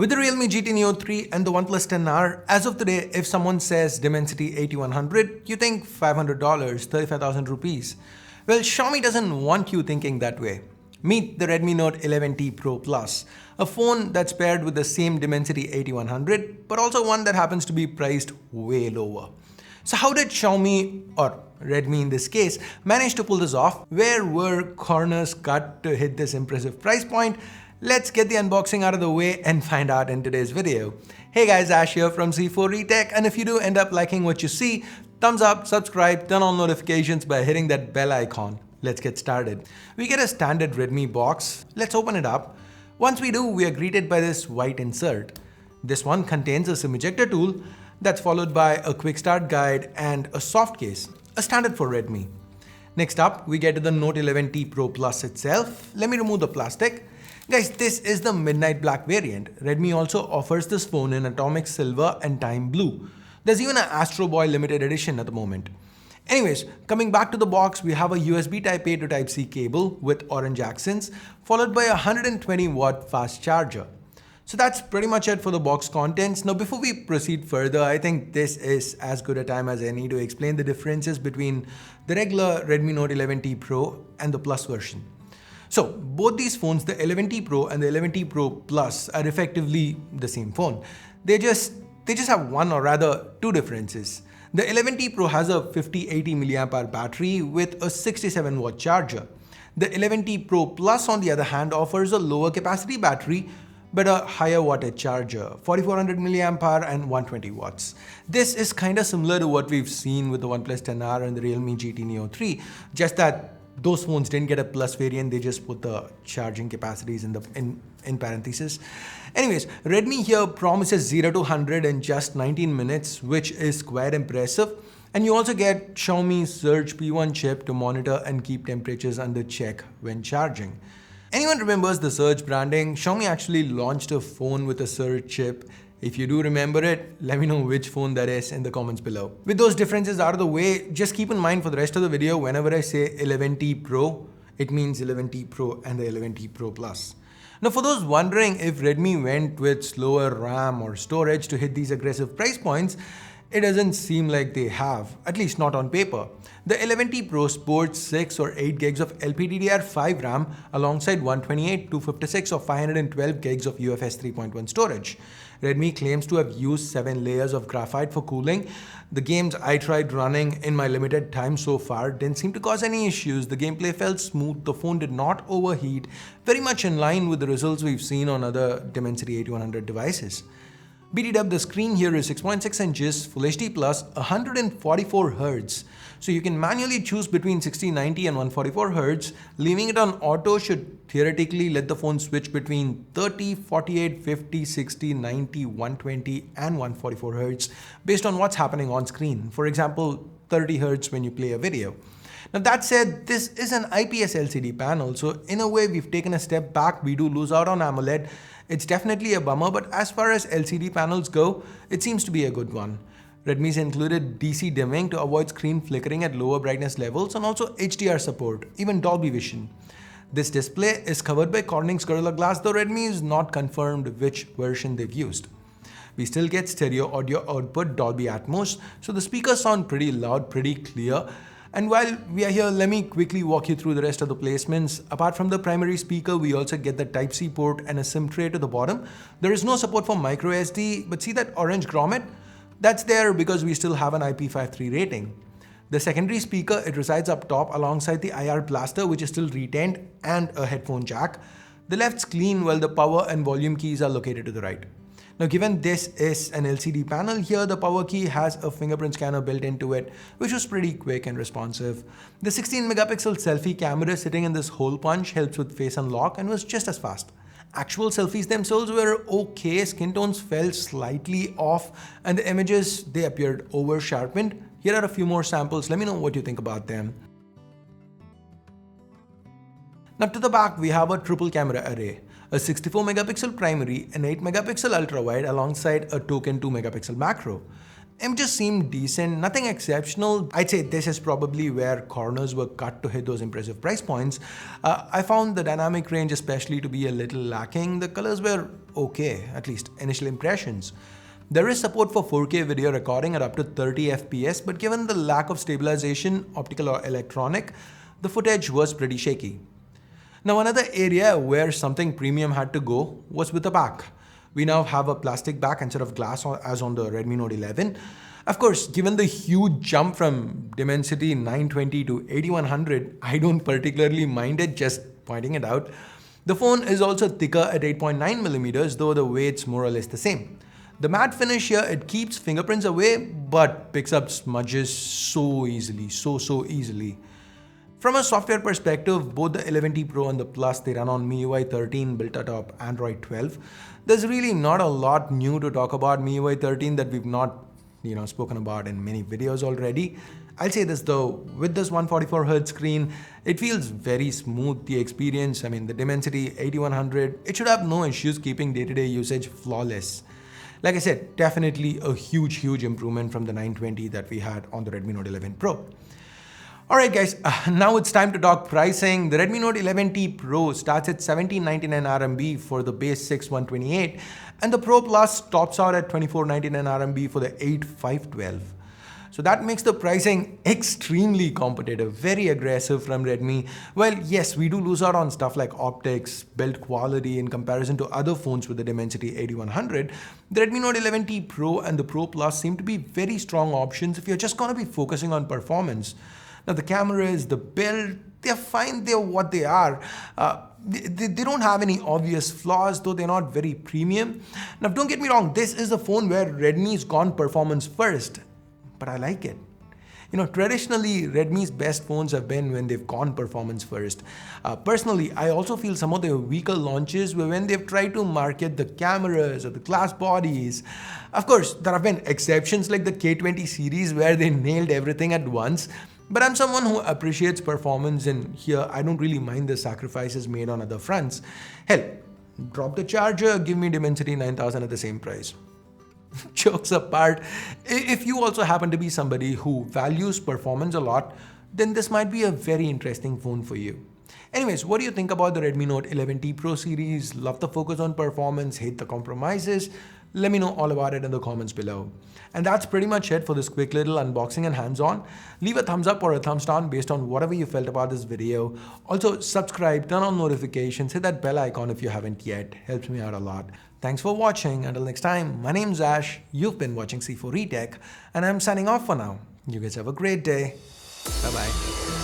With the Realme GT Neo 3 and the OnePlus 10R, as of today, if someone says Dimensity 8100, you think $500, 35,000 rupees. Well, Xiaomi doesn't want you thinking that way. Meet the Redmi Note 11T Pro Plus, a phone that's paired with the same Dimensity 8100, but also one that happens to be priced way lower. So how did Xiaomi, or Redmi in this case, manage to pull this off? Where were corners cut to hit this impressive price point? Let's get the unboxing out of the way and find out in today's video. Hey guys, Ash here from C4eTech, and if you do end up liking what you see, thumbs up, subscribe, turn on notifications by hitting that bell icon. Let's get started. We get a standard Redmi box. Let's open it up. Once we do, we are greeted by this white insert. This one contains a SIM ejector tool that's followed by a quick start guide and a soft case, a standard for Redmi. Next up, we get to the Note 11T Pro Plus itself. Let me remove the plastic. Guys, this is the midnight black variant. Redmi also offers this phone in atomic silver and time blue. There's even an Astro Boy limited edition at the moment. Anyways, coming back to the box, we have a USB Type-A to Type-C cable with orange accents, followed by a 120-watt fast charger. So that's pretty much it for the box contents. Now, before we proceed further, I think this is as good a time as any to explain the differences between the regular Redmi Note 11T Pro and the Plus version. So both these phones, the 11T Pro and the 11T Pro Plus, are effectively the same phone. They just have one, or rather two, differences. The 11T Pro has a 5080 mAh battery with a 67-watt charger. The 11T Pro Plus, on the other hand, offers a lower capacity battery but a higher wattage charger, 4400 mAh and 120 watts. This is kind of similar to what we've seen with the OnePlus 10R and the Realme GT Neo 3, just that those phones didn't get a Plus variant, they just put the charging capacities in parentheses. Anyways, Redmi here promises 0 to 100 in just 19 minutes, which is quite impressive. And you also get Xiaomi's Surge P1 chip to monitor and keep temperatures under check when charging. Anyone remembers the Surge branding? Xiaomi actually launched a phone with a Surge chip. If you do remember it, let me know which phone that is in the comments below. With those differences out of the way, just keep in mind for the rest of the video, whenever I say 11T Pro, it means 11T Pro and the 11T Pro Plus. Now, for those wondering if Redmi went with slower RAM or storage to hit these aggressive price points, it doesn't seem like they have, at least not on paper. The 11T Pro sports 6 or 8 gigs of LPDDR5 RAM alongside 128, 256 or 512 gigs of UFS 3.1 storage. Redmi claims to have used 7 layers of graphite for cooling. The games I tried running in my limited time so far didn't seem to cause any issues. The gameplay felt smooth, the phone did not overheat, very much in line with the results we've seen on other Dimensity 8100 devices. BTW, the screen here is 6.6 inches, Full HD plus 144 Hz. So you can manually choose between 60, 90 and 144 Hz. Leaving it on auto should theoretically let the phone switch between 30, 48, 50, 60, 90, 120 and 144 Hz based on what's happening on screen. For example, 30 Hz when you play a video. Now that said, this is an IPS LCD panel, so in a way we've taken a step back. We do lose out on AMOLED. It's definitely a bummer, but as far as LCD panels go, it seems to be a good one. Redmi's included DC dimming to avoid screen flickering at lower brightness levels, and also HDR support, even Dolby Vision. This display is covered by Corning's Gorilla Glass, though Redmi is not confirmed which version they've used. We still get stereo audio output, Dolby Atmos, so the speakers sound pretty loud, pretty clear. And while we are here, let me quickly walk you through the rest of the placements. Apart from the primary speaker, we also get the Type-C port and a SIM tray to the bottom. There is no support for microSD, but see that orange grommet? That's there because we still have an IP53 rating. The secondary speaker, it resides up top alongside the IR blaster, which is still retained, and a headphone jack. The left's clean, while the power and volume keys are located to the right. Now, given this is an LCD panel, here the power key has a fingerprint scanner built into it, which was pretty quick and responsive. The 16 megapixel selfie camera sitting in this hole punch helps with face unlock and was just as fast. Actual selfies themselves were okay, skin tones felt slightly off, and the images, they appeared over sharpened. Here are a few more samples, let me know what you think about them. Now to the back, we have a triple camera array. A 64 megapixel primary, an 8 megapixel ultra wide alongside a token 2 megapixel macro. Images seem decent, nothing exceptional. I'd say this is probably where corners were cut to hit those impressive price points. I found the dynamic range especially to be a little lacking. The colors were okay, at least initial impressions. There is support for 4K video recording at up to 30 FPS, but given the lack of stabilization, optical or electronic, the footage was pretty shaky. Now another area where something premium had to go was with the back. We now have a plastic back instead of glass as on the Redmi Note 11. Of course, given the huge jump from Dimensity 920 to 8100, I don't particularly mind it, just pointing it out. The phone is also thicker at 8.9mm, though the weight's more or less the same. The matte finish here, it keeps fingerprints away, but picks up smudges so easily, so easily. From a software perspective, both the 11T Pro and the Plus, they run on MIUI 13 built atop Android 12. There's really not a lot new to talk about MIUI 13 that we've not spoken about in many videos already. I'll say this though, with this 144Hz screen, it feels very smooth, the experience. I mean, the Dimensity 8100, it should have no issues keeping day-to-day usage flawless. Like I said, definitely a huge improvement from the 920 that we had on the Redmi Note 11 Pro. Alright guys, now it's time to talk pricing. The Redmi Note 11T Pro starts at 1799 RMB for the base 6128 and the Pro Plus tops out at 2499 RMB for the 8512. So that makes the pricing extremely competitive, very aggressive from Redmi. Well, yes, we do lose out on stuff like optics, build quality in comparison to other phones with the Dimensity 8100. The Redmi Note 11T Pro and the Pro Plus seem to be very strong options if you're just going to be focusing on performance. Now the cameras, the build, they're fine, they're what they are. They don't have any obvious flaws, though they're not very premium. Now don't get me wrong, this is a phone where Redmi's gone performance first, but I like it. Traditionally, Redmi's best phones have been when they've gone performance first. Personally, I also feel some of their weaker launches were when they've tried to market the cameras or the glass bodies. Of course, there have been exceptions like the K20 series where they nailed everything at once. But I'm someone who appreciates performance, and here I don't really mind the sacrifices made on other fronts. Hell, drop the charger, give me Dimensity 9000 at the same price. Jokes apart, if you also happen to be somebody who values performance a lot, then this might be a very interesting phone for you. Anyways, what do you think about the Redmi Note 11T Pro series? Love the focus on performance, hate the compromises? Let me know all about it in the comments below. And that's pretty much it for this quick little unboxing and hands-on. Leave a thumbs up or a thumbs down based on whatever you felt about this video. Also, subscribe, turn on notifications, hit that bell icon if you haven't yet. Helps me out a lot. Thanks for watching. Until next time, my name's Ash. You've been watching C4E Tech, and I'm signing off for now. You guys have a great day. Bye-bye.